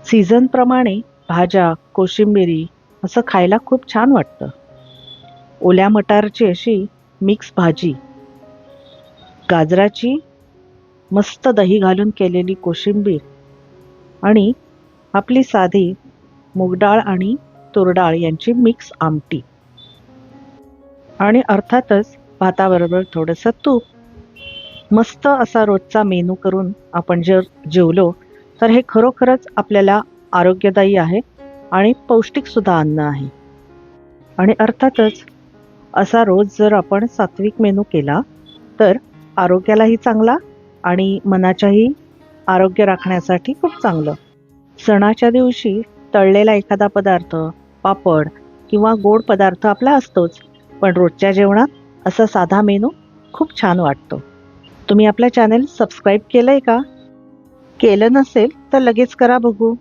सीझनप्रमाणे भाज्या, कोशिंबिरी असं खायला खूप छान वाटतं. ओल्या मटारची अशी मिक्स भाजी, गाजराची मस्त दही घालून केलेली कोशिंबीर आणि आपली साधी मूगडाळ आणि तूरडाळ यांची मिक्स आमटी आणि अर्थातच भाताबरोबर थोडंसं तूप. मस्त असा रोजचा मेनू करून आपण जर जेवलो तर हे खरोखरच आपल्याला आरोग्यदायी आहे आणि पौष्टिक सुद्धा अन्न आहे. आणि अर्थातच असा रोज जर आपण सात्विक मेनू केला तर आरोग्यालाही चांगला आणि मनाच्याही आरोग्य राखण्यासाठी खूप चांगलं. सणाच्या दिवशी तळलेला एखादा पदार्थ, पापड किंवा गोड पदार्थ आपला असतोच, पण रोजच्या जेवणात असा साधा मेनू खूप छान वाटतो. तुम्ही आपलं चॅनल सबस्क्राईब केलंय का? केलं नसेल तर लगेच करा बघू.